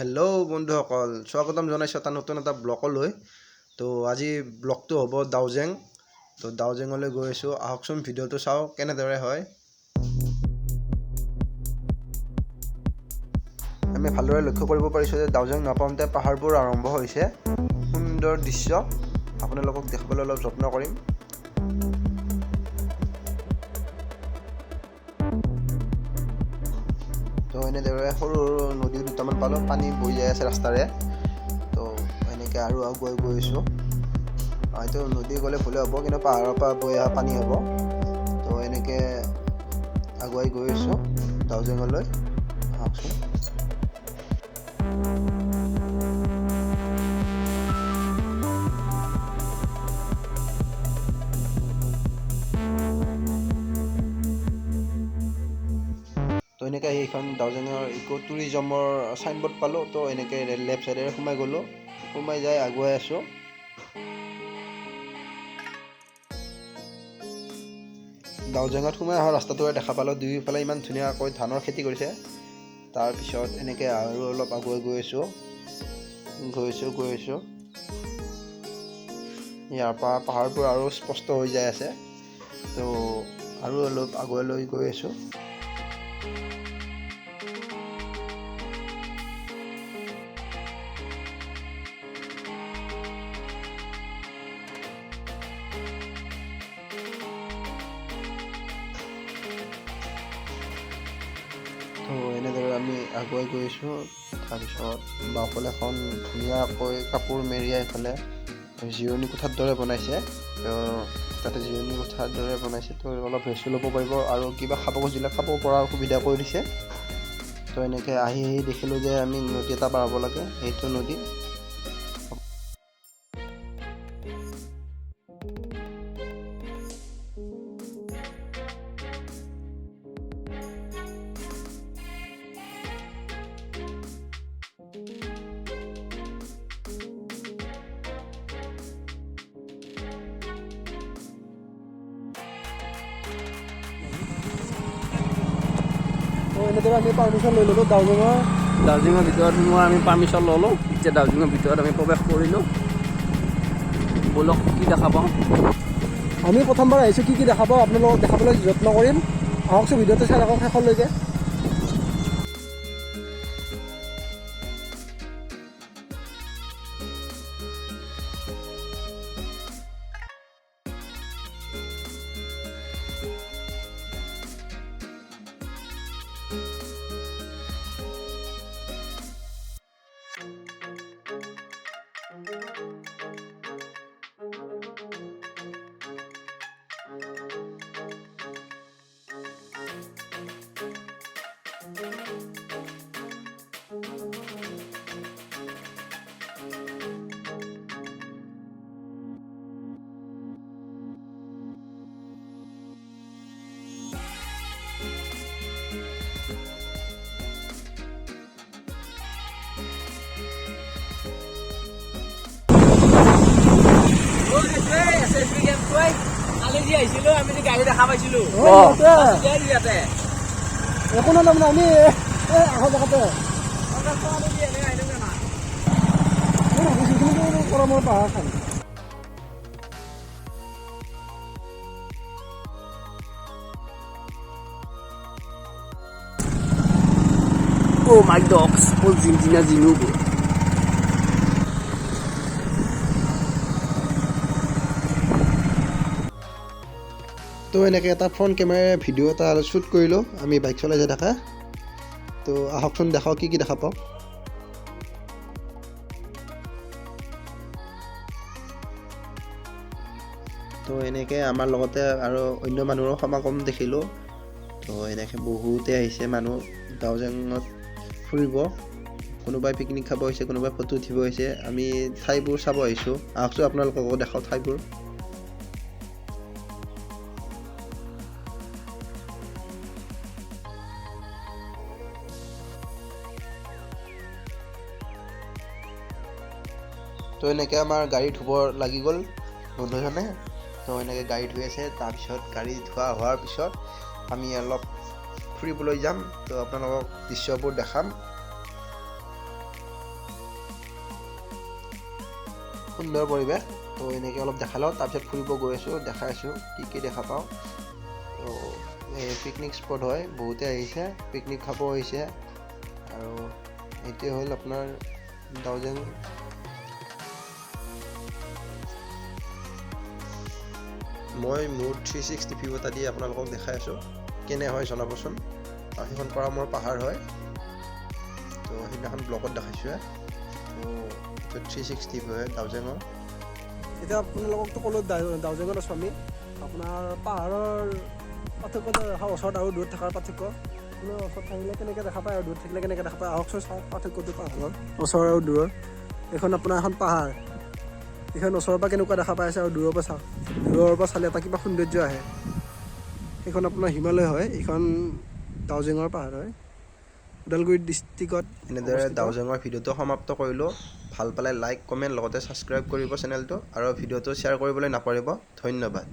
Hello' বন্ধুসকল, স্বাগতম জনাইছোঁ এটা নতুন এটা ব্লগলৈ। তো আজি ব্লগটো হ'ব দাওজেং। তো দাওজেঙলৈ গৈ আছোঁ, আহকচোন ভিডিঅ'টো চাওঁ কেনেদৰে হয়। আমি ভালদৰে লক্ষ্য কৰিব পাৰিছোঁ যে দাওজেং নাপাওঁতে পাহাৰবোৰ আৰম্ভ হৈছে। সুন্দৰ দৃশ্য, আপোনালোকক দেখাবলৈ অলপ যত্ন কৰিম। তো এনেদৰে সৰু সৰু নদী দুটামান পালোঁ, পানী বৈ যাই আছে ৰাস্তাৰে। তো এনেকৈ আৰু আগুৱাই গৈ আছোঁ। হয়তো নদী গ'লে ভুলে হ'ব, কিন্তু পাহাৰৰ পৰা বৈ অহা পানী হ'ব। তো এনেকৈ আগুৱাই গৈ আছোঁ দাওজেঙলৈ, আহকচোন। তো এনেকৈ এইখন দাওজেঙৰ ইকো টুৰিজমৰ চাইনবোৰ্ড পালোঁ। তো এনেকৈ লেফ্ট চাইডেৰে সোমাই গ'লোঁ, সোমাই যাই আগুৱাই আছোঁ। দাওজেঙত সোমাই অহা ৰাস্তাটোৰে দেখা পালোঁ, দুয়োফালে ইমান ধুনীয়াকৈ ধানৰ খেতি কৰিছে। তাৰপিছত এনেকৈ আৰু অলপ আগুৱাই গৈ আছোঁ। ইয়াৰ পৰা পাহাৰবোৰ আৰু স্পষ্ট হৈ যাই আছে। তো আৰু অলপ আগুৱাই গৈ আছোঁ। তো এনেদৰে আমি আগুৱাই গৈ আছোঁ। তাৰপিছত বাওঁফালে এখন ধুনীয়াকৈ কাপোৰ মেৰিয়াই ফালে জিৰণি কোঠাৰ দৰে বনাইছে। তো তাতে জিৰণি কোঠাৰ দৰে বনাইছে, তো অলপ ৰেষ্ট ল'ব পাৰিব আৰু কিবা খাব খুজিলে খাব পৰাৰ সুবিধা কৰি দিছে। তো এনেকৈ আহি দেখিলোঁ যে আমি নদী এটা পাৰ হ'ব লাগে, সেইটো নদী। এনেদৰে আমি পাৰ্মিশ্যন লৈ ল'লোঁ দাওজেঙৰ ভিতৰত সোমোৱা আমি পাৰ্মিশ্যন ল'লোঁ। এতিয়া দাওজেঙৰ ভিতৰত আমি প্ৰৱেশ কৰিলোঁ। বলক কি দেখা পাওঁ। আমি প্ৰথমবাৰ আহিছোঁ, কি দেখা পাওঁ আপোনালোকক দেখাবলৈ যত্ন কৰিম। আহকচোন ভিডিঅ'টো চাই থাকক শেষলৈকে। আমি গাড়ী দেখা পাইছিলোঁ একো নাই, তাৰমানে আমি আহা জেগাতে মোৰ পাহাৰ খাম। Oh my dogs, all Zindina Zinubu. তো এনেকৈ এটা ফ্ৰণ্ট কেমেৰাৰে ভিডিঅ' এটা শ্বুট কৰিলোঁ আমি বাইক চলাই যাই থাকা। তো আহকচোন দেখাওঁ কি দেখা পাওঁ। তো এনেকৈ আমাৰ লগতে আৰু অন্য মানুহৰো সমাগম দেখিলোঁ। তো এনেকৈ বহুতে আহিছে মানুহ দাওজেঙত ফুৰিব। কোনোবাই পিকনিক খাব আহিছে, কোনোবাই ফটো উঠিব আহিছে। আমি ঠাইবোৰ চাব আহিছোঁ, আহকচোন আপোনালোককো দেখাওঁ ঠাইবোৰ। তো এনেকৈ আমাৰ গাড়ী ধুব লাগি গ'ল বন্ধুজনে। তো এনেকৈ গাড়ী ধুই আছে। তাৰপিছত গাড়ী ধোৱা হোৱাৰ পিছত আমি অলপ ফুৰিবলৈ যাম। তো আপোনালোকক দৃশ্যবোৰ দেখাম। সুন্দৰ পৰিৱেশ। তো এনেকৈ অলপ দেখালোঁ, তাৰপিছত ফুৰিব গৈ আছোঁ, দেখাই আছোঁ কি দেখা পাওঁ। তো এই পিকনিক স্পট হয়, বহুতে আহিছে পিকনিক খাব আহিছে। আৰু এইটোৱে হ'ল আপোনাৰ দাউজেং। মই মোৰ 360 ভিউ এটা দি আপোনালোকক দেখাই আছোঁ, কেনে হয় জনাবচোন। আৰু সেইখন পৰা মোৰ পাহাৰ হয়, তো সেইদিনাখন ব্লগত দেখাইছোঁ। তো 360 ভিউ হয় দাউজেঙৰ। এতিয়া আপোনালোককতো ক'লো দাউজেঙত আছোঁ আমি। আপোনাৰ পাহাৰৰ পাৰ্থক্য ওচৰত আৰু দূৰত থকাৰ পাৰ্থক্য। আপোনাৰ ওচৰত থাকিলে কেনেকৈ দেখা পায় আৰু দূৰত থাকিলে কেনেকৈ দেখা পায়, আহকচোন চাওক পাৰ্থক্যটো পাহাৰৰ ওচৰ আৰু দূৰৰ। এইখন আপোনাৰ এখন পাহাৰ, এইখন ওচৰৰ পৰা কেনেকুৱা দেখা পাই আছে আৰু দূৰৰ পৰা চাওক, দূৰৰ পৰা চালে এটা কিবা সৌন্দৰ্য আহে। এইখন আপোনাৰ হিমালয় হয়, এইখন দাউজেঙৰ পাহাৰ হয়, উদালগুৰি ডিষ্ট্ৰিক্টত। এনেদৰে দাউজেঙৰ ভিডিঅ'টো সমাপ্ত কৰিলোঁ। ভাল পালে লাইক কমেণ্ট লগতে ছাবস্ক্ৰাইব কৰিব চেনেলটো, আৰু ভিডিঅ'টো শ্বেয়াৰ কৰিবলৈ নাপাহৰিব। ধন্যবাদ।